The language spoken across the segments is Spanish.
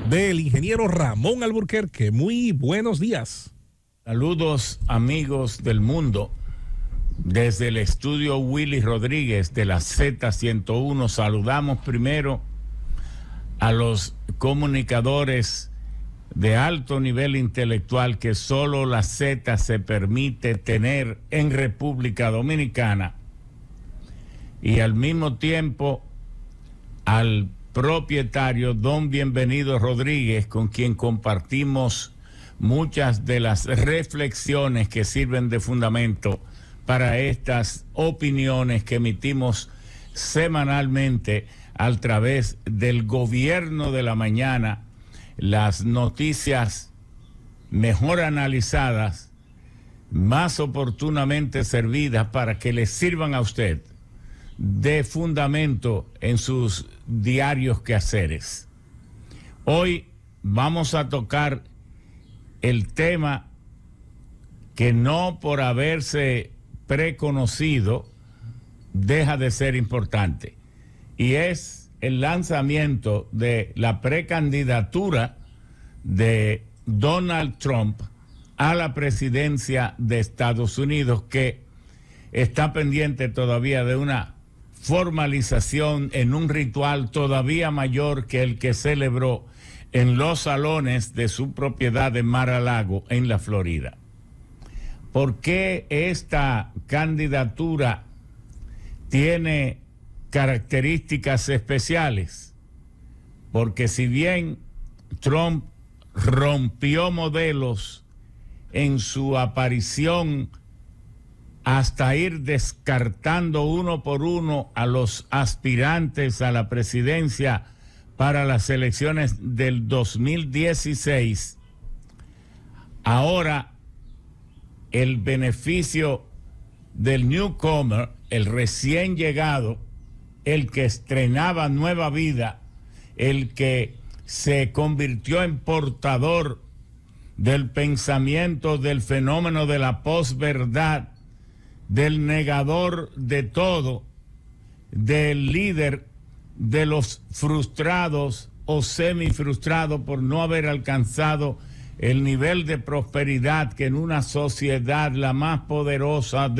del ingeniero Ramón Alburquerque. Muy buenos días. Saludos, amigos del mundo. Desde el estudio Willy Rodríguez de la Z101 saludamos primero a los comunicadores de alto nivel intelectual que solo la Z se permite tener en República Dominicana, y al mismo tiempo al propietario don Bienvenido Rodríguez, con quien compartimos muchas de las reflexiones que sirven de fundamento para estas opiniones que emitimos semanalmente a través del Gobierno de la Mañana, las noticias mejor analizadas, más oportunamente servidas para que les sirvan a usted de fundamento en sus diarios quehaceres. Hoy vamos a tocar el tema que no por haberse preconocido deja de ser importante, y es el lanzamiento de la precandidatura de Donald Trump a la presidencia de Estados Unidos, que está pendiente todavía de una formalización en un ritual todavía mayor que el que celebró en los salones de su propiedad de Mar-a-Lago, en la Florida. ¿Por qué esta candidatura tiene características especiales? Porque si bien Trump rompió modelos en su aparición hasta ir descartando uno por uno a los aspirantes a la presidencia para las elecciones del 2016, ahora el beneficio del newcomer, el recién llegado, el que estrenaba nueva vida, el que se convirtió en portador del pensamiento del fenómeno de la posverdad, del negador de todo, del líder de los frustrados o semifrustrados por no haber alcanzado el nivel de prosperidad que en una sociedad la más poderosa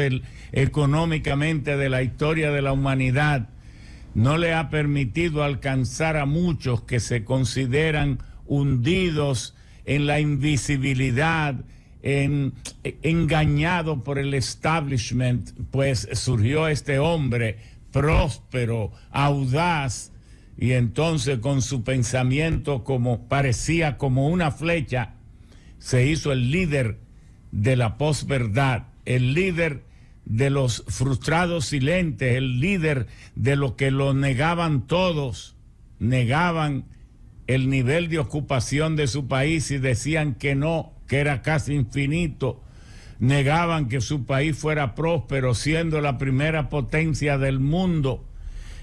económicamente de la historia de la humanidad no le ha permitido alcanzar a muchos que se consideran hundidos en la invisibilidad, engañado por el establishment. Pues surgió este hombre próspero, audaz, y entonces con su pensamiento parecía como una flecha, se hizo el líder de la posverdad, el líder de los frustrados silentes, el líder de lo que lo negaban todos, negaban el nivel de ocupación de su país y decían que no, que era casi infinito, negaban que su país fuera próspero siendo la primera potencia del mundo,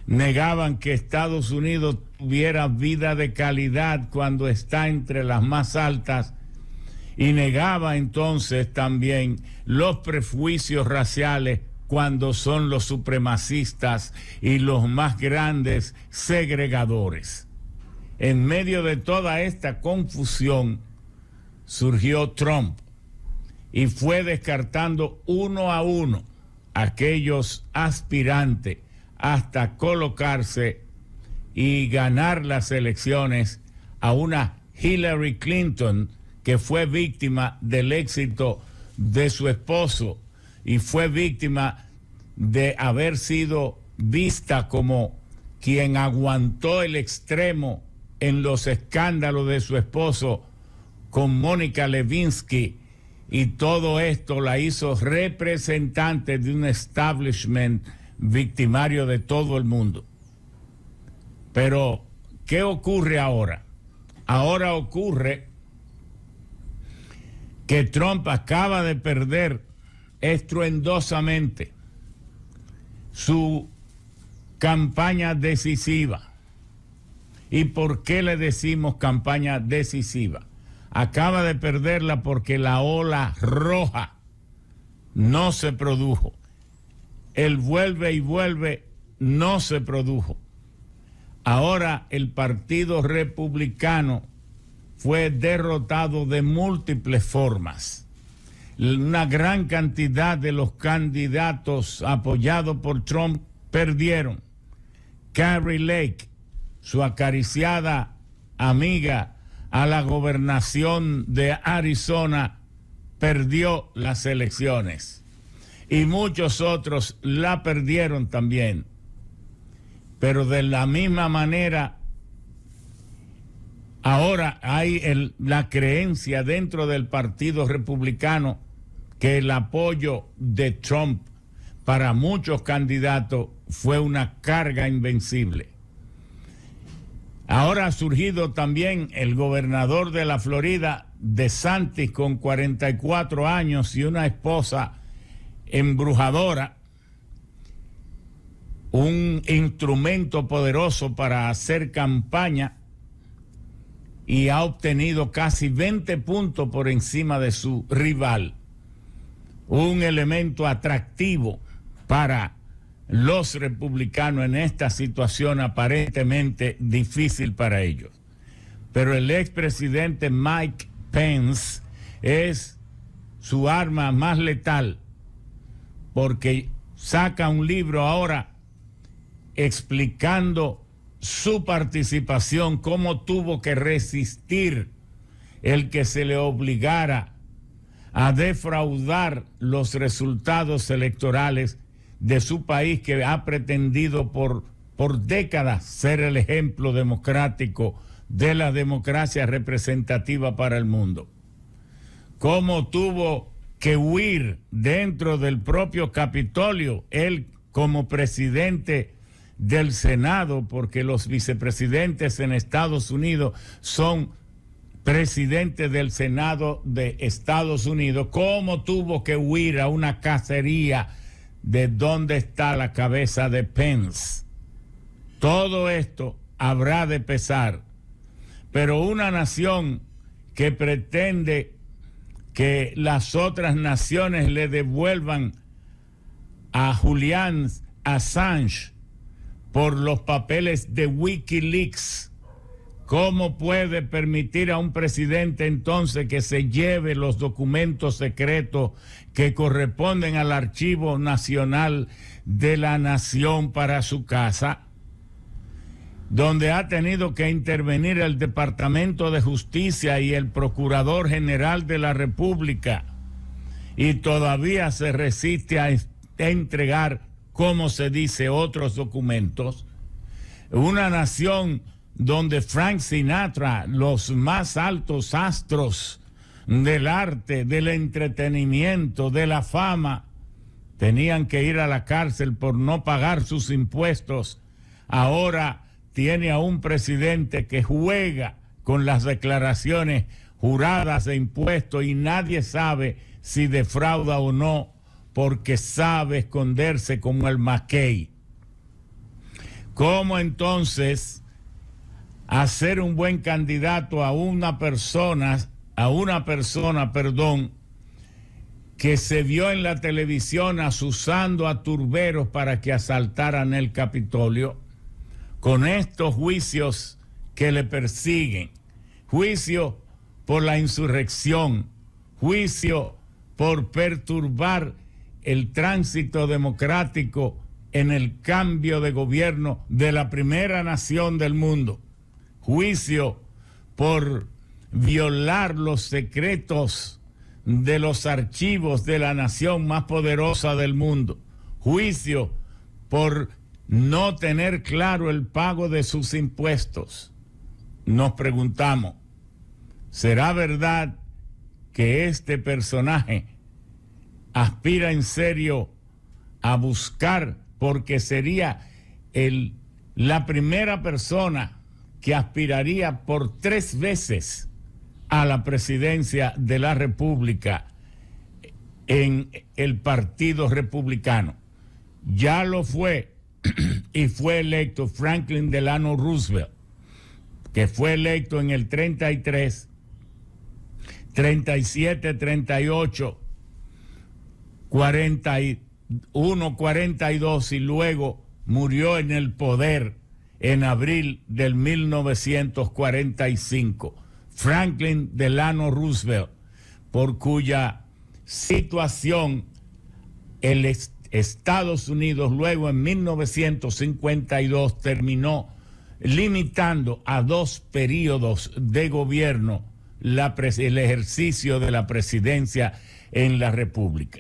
negaban que Estados Unidos tuviera vida de calidad cuando está entre las más altas, y negaba entonces también los prejuicios raciales cuando son los supremacistas y los más grandes segregadores. En medio de toda esta confusión surgió Trump y fue descartando uno a uno aquellos aspirantes hasta colocarse y ganar las elecciones a una Hillary Clinton que fue víctima del éxito de su esposo y fue víctima de haber sido vista como quien aguantó el extremo en los escándalos de su esposo con Mónica Lewinsky, y todo esto la hizo representante de un establishment victimario de todo el mundo. Pero, ¿qué ocurre ahora? Ahora ocurre que Trump acaba de perder estruendosamente su campaña decisiva. ¿Y por qué le decimos campaña decisiva? Acaba de perderla porque la ola roja no se produjo. El vuelve y vuelve no se produjo. Ahora el Partido Republicano fue derrotado de múltiples formas. Una gran cantidad de los candidatos apoyados por Trump perdieron. Kari Lake, su acariciada amiga a la gobernación de Arizona, perdió las elecciones. Y muchos otros la perdieron también. Pero de la misma manera, ahora hay la creencia dentro del Partido Republicano que el apoyo de Trump para muchos candidatos fue una carga invencible. Ahora ha surgido también el gobernador de la Florida, DeSantis, con 44 años y una esposa embrujadora, un instrumento poderoso para hacer campaña, y ha obtenido casi 20 puntos por encima de su rival. Un elemento atractivo para los republicanos en esta situación aparentemente difícil para ellos. Pero el expresidente Mike Pence es su arma más letal, porque saca un libro ahora explicando su participación, cómo tuvo que resistir el que se le obligara a defraudar los resultados electorales de su país, que ha pretendido por décadas ser el ejemplo democrático de la democracia representativa para el mundo. Cómo tuvo que huir dentro del propio Capitolio, él como presidente del Senado, porque los vicepresidentes en Estados Unidos son presidentes del Senado de Estados Unidos. Cómo tuvo que huir a una cacería de dónde está la cabeza de Pence. Todo esto habrá de pesar, pero una nación que pretende que las otras naciones le devuelvan a Julian Assange por los papeles de Wikileaks, ¿cómo puede permitir a un presidente entonces que se lleve los documentos secretos que corresponden al Archivo Nacional de la Nación para su casa, donde ha tenido que intervenir el Departamento de Justicia y el Procurador General de la República, y todavía se resiste a entregar, como se dice, otros documentos? Una nación donde Frank Sinatra, los más altos astros del arte, del entretenimiento, de la fama, tenían que ir a la cárcel por no pagar sus impuestos. Ahora tiene a un presidente que juega con las declaraciones juradas de impuestos y nadie sabe si defrauda o no, porque sabe esconderse como el maquey. ¿Cómo entonces hacer un buen candidato a una persona, que se vio en la televisión asusando a turberos para que asaltaran el Capitolio, con estos juicios que le persiguen? Juicio por la insurrección, juicio por perturbar el tránsito democrático en el cambio de gobierno de la primera nación del mundo, juicio por violar los secretos de los archivos de la nación más poderosa del mundo, juicio por no tener claro el pago de sus impuestos. Nos preguntamos, ¿será verdad que este personaje aspira en serio a buscar, porque sería la primera persona que aspiraría por 3 veces a la presidencia de la República en el Partido Republicano? Ya lo fue y fue electo Franklin Delano Roosevelt, que fue electo en el 33, 37, 38, 41, 42 y luego murió en el poder en abril del 1945. Franklin Delano Roosevelt, por cuya situación Estados Unidos luego en 1952 terminó limitando a 2 periodos de gobierno el ejercicio de la presidencia en la República.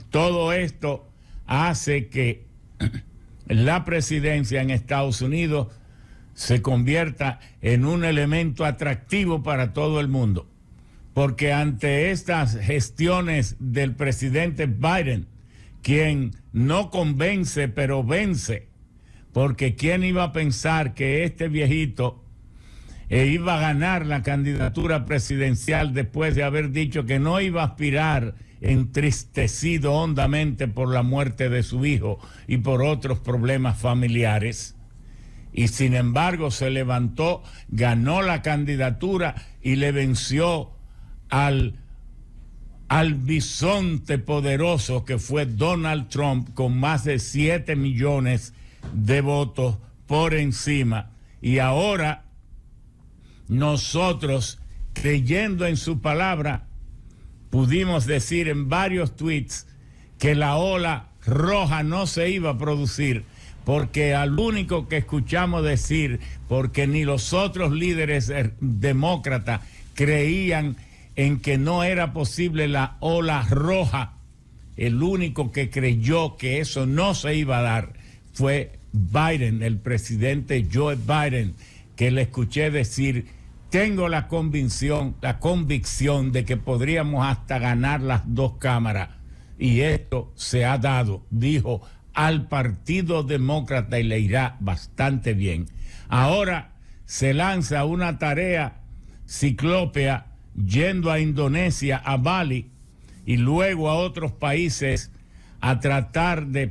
Todo esto hace que la presidencia en Estados Unidos se convierta en un elemento atractivo para todo el mundo, porque ante estas gestiones del presidente Biden, quien no convence pero vence, porque quién iba a pensar que este viejito iba a ganar la candidatura presidencial después de haber dicho que no iba a aspirar, entristecido hondamente por la muerte de su hijo y por otros problemas familiares. Y sin embargo se levantó, ganó la candidatura y le venció al bisonte poderoso que fue Donald Trump, con más de 7 millones de votos por encima. Y ahora nosotros, creyendo en su palabra, pudimos decir en varios tweets que la ola roja no se iba a producir, porque al único que escuchamos decir, porque ni los otros líderes demócratas creían en que no era posible la ola roja, el único que creyó que eso no se iba a dar fue Biden, el presidente Joe Biden, que le escuché decir: tengo la convicción de que podríamos hasta ganar las 2 cámaras, y esto se ha dado, dijo, al Partido Demócrata, y le irá bastante bien. Ahora se lanza una tarea ciclópea yendo a Indonesia, a Bali, y luego a otros países a tratar de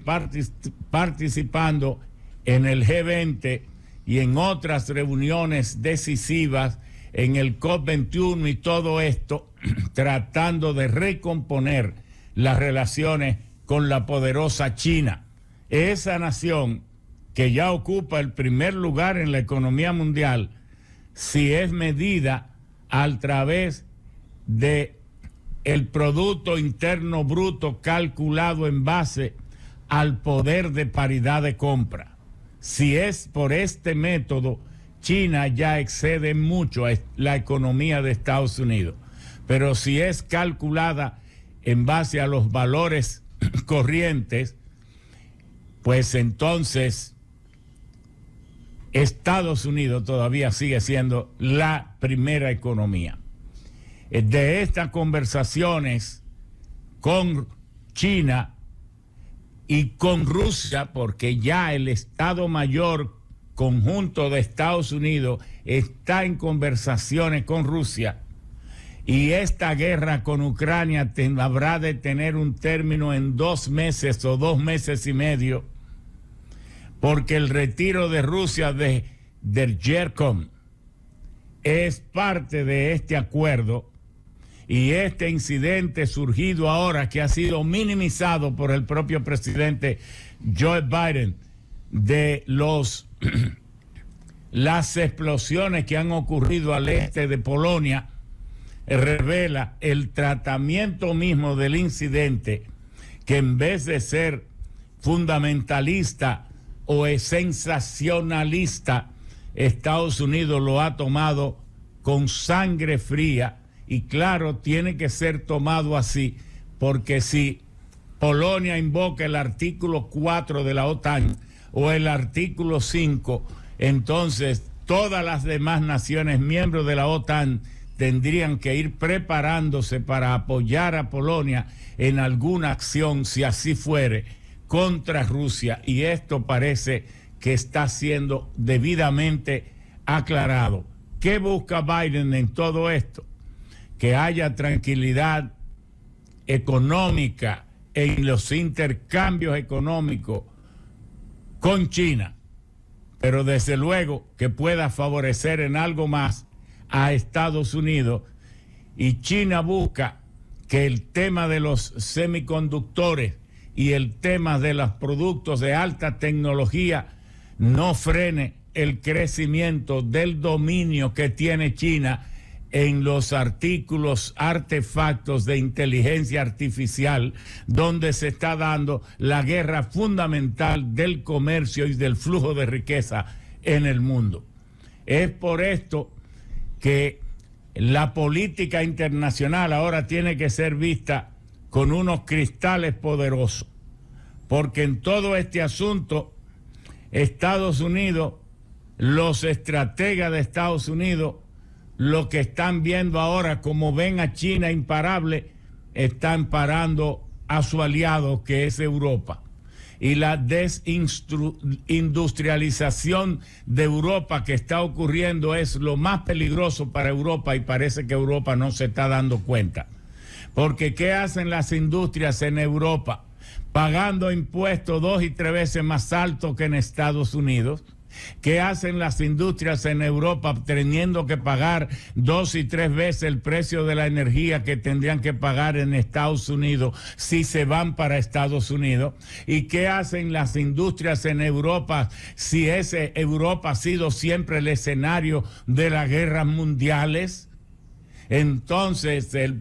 participando en el G20 y en otras reuniones decisivas, en el COP21 y todo esto, tratando de recomponer las relaciones con la poderosa China. Esa nación que ya ocupa el primer lugar en la economía mundial, si es medida a través de el Producto Interno Bruto calculado en base al poder de paridad de compra. Si es por este método, China ya excede mucho a la economía de Estados Unidos. Pero si es calculada en base a los valores corrientes, pues entonces Estados Unidos todavía sigue siendo la primera economía. De estas conversaciones con China y con Rusia, porque ya el Estado Mayor conjunto de Estados Unidos está en conversaciones con Rusia, y esta guerra con Ucrania habrá de tener un término en 2 meses o 2 meses y medio, porque el retiro de Rusia del YERCOM es parte de este acuerdo. Y este incidente surgido ahora, que ha sido minimizado por el propio presidente Joe Biden, de las explosiones que han ocurrido al este de Polonia, revela el tratamiento mismo del incidente, que en vez de ser fundamentalista o sensacionalista, Estados Unidos lo ha tomado con sangre fría. Y claro, tiene que ser tomado así, porque si Polonia invoca el artículo 4 de la OTAN o el artículo 5, entonces todas las demás naciones miembros de la OTAN tendrían que ir preparándose para apoyar a Polonia en alguna acción, si así fuere, contra Rusia. Y esto parece que está siendo debidamente aclarado. ¿Qué busca Biden en todo esto? Que haya tranquilidad económica en los intercambios económicos con China, pero desde luego que pueda favorecer en algo más a Estados Unidos. Y China busca que el tema de los semiconductores y el tema de los productos de alta tecnología no frene el crecimiento del dominio que tiene China en los artefactos de inteligencia artificial, donde se está dando la guerra fundamental del comercio y del flujo de riqueza en el mundo. Es por esto que la política internacional ahora tiene que ser vista con unos cristales poderosos, porque en todo este asunto, Estados Unidos, los estrategas de Estados Unidos, lo que están viendo ahora, como ven a China imparable, están parando a su aliado, que es Europa. Y la desindustrialización de Europa que está ocurriendo es lo más peligroso para Europa, y parece que Europa no se está dando cuenta. Porque ¿qué hacen las industrias en Europa? Pagando impuestos 2 y 3 veces más altos que en Estados Unidos. ¿Qué hacen las industrias en Europa teniendo que pagar 2 y 3 veces el precio de la energía que tendrían que pagar en Estados Unidos si se van para Estados Unidos? ¿Y qué hacen las industrias en Europa si Europa ha sido siempre el escenario de las guerras mundiales? Entonces, el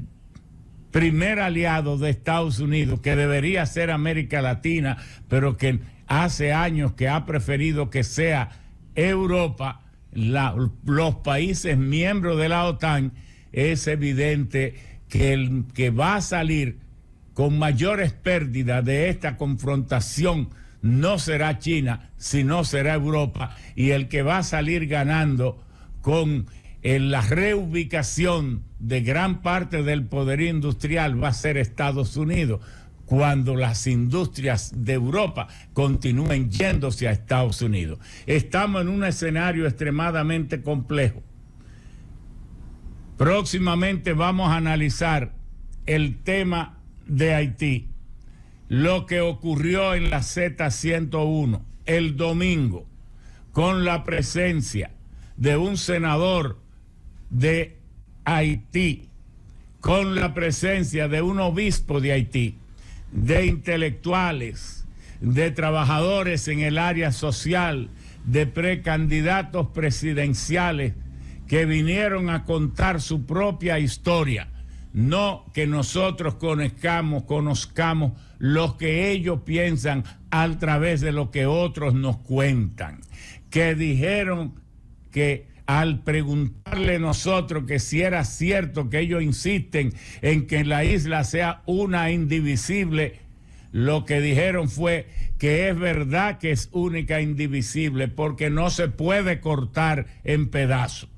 primer aliado de Estados Unidos, que debería ser América Latina, pero que hace años que ha preferido que sea Europa, los países miembros de la OTAN, es evidente que el que va a salir con mayores pérdidas de esta confrontación no será China, sino será Europa, y el que va a salir ganando con la reubicación de gran parte del poder industrial va a ser Estados Unidos, cuando las industrias de Europa continúen yéndose a Estados Unidos. Estamos en un escenario extremadamente complejo. Próximamente vamos a analizar el tema de Haití, lo que ocurrió en la Z101 el domingo, con la presencia de un senador de Haití, con la presencia de un obispo de Haití, de intelectuales, de trabajadores en el área social, de precandidatos presidenciales que vinieron a contar su propia historia, no que nosotros conozcamos lo que ellos piensan a través de lo que otros nos cuentan, que dijeron que al preguntarle nosotros que si era cierto que ellos insisten en que la isla sea una indivisible, lo que dijeron fue que es verdad que es única e indivisible porque no se puede cortar en pedazos,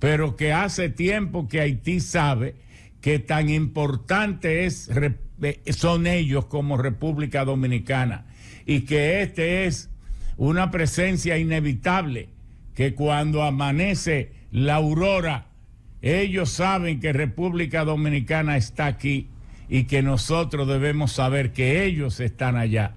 pero que hace tiempo que Haití sabe que tan importante son ellos como República Dominicana, y que este es una presencia inevitable, que cuando amanece la aurora, ellos saben que República Dominicana está aquí, y que nosotros debemos saber que ellos están allá,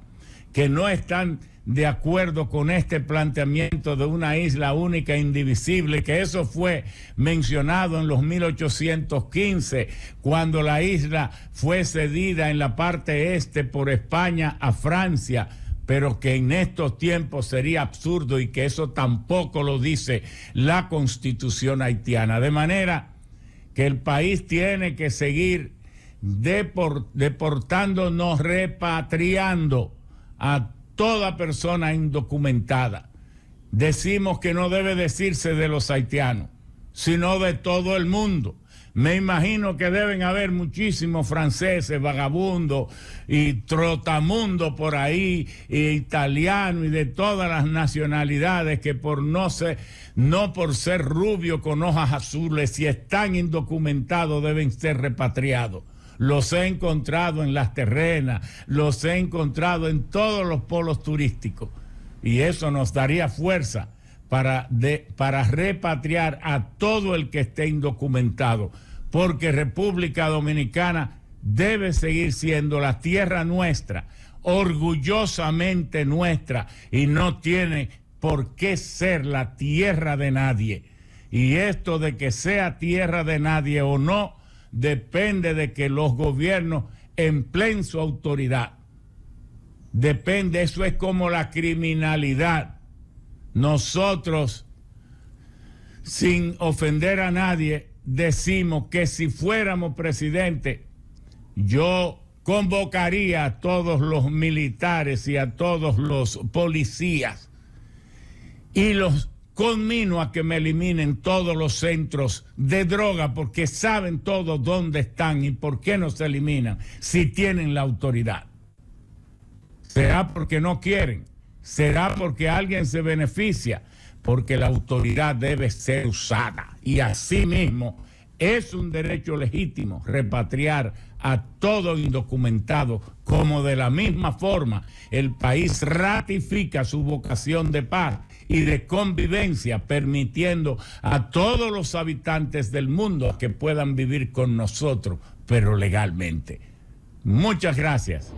que no están de acuerdo con este planteamiento de una isla única e indivisible, que eso fue mencionado en los 1815, cuando la isla fue cedida en la parte este por España a Francia, pero que en estos tiempos sería absurdo, y que eso tampoco lo dice la Constitución haitiana. De manera que el país tiene que seguir deportándonos, repatriando a toda persona indocumentada. Decimos que no debe decirse de los haitianos, sino de todo el mundo. Me imagino que deben haber muchísimos franceses, vagabundos y trotamundos por ahí, e italianos y de todas las nacionalidades, que no por ser rubio con hojas azules, si están indocumentados deben ser repatriados. Los he encontrado en las terrenas, los he encontrado en todos los polos turísticos, y eso nos daría fuerza para repatriar a todo el que esté indocumentado, porque República Dominicana debe seguir siendo la tierra nuestra, orgullosamente nuestra, y no tiene por qué ser la tierra de nadie. Y esto de que sea tierra de nadie o no, depende de que los gobiernos empleen su autoridad. Depende, eso es como la criminalidad. Nosotros, sin ofender a nadie, decimos que si fuéramos presidente, yo convocaría a todos los militares y a todos los policías y los conmino a que me eliminen todos los centros de droga, porque saben todos dónde están y por qué no se eliminan si tienen la autoridad. ¿Será porque no quieren? ¿Será porque alguien se beneficia? Porque la autoridad debe ser usada, y asimismo es un derecho legítimo repatriar a todo indocumentado, como de la misma forma el país ratifica su vocación de paz y de convivencia, permitiendo a todos los habitantes del mundo que puedan vivir con nosotros, pero legalmente. Muchas gracias.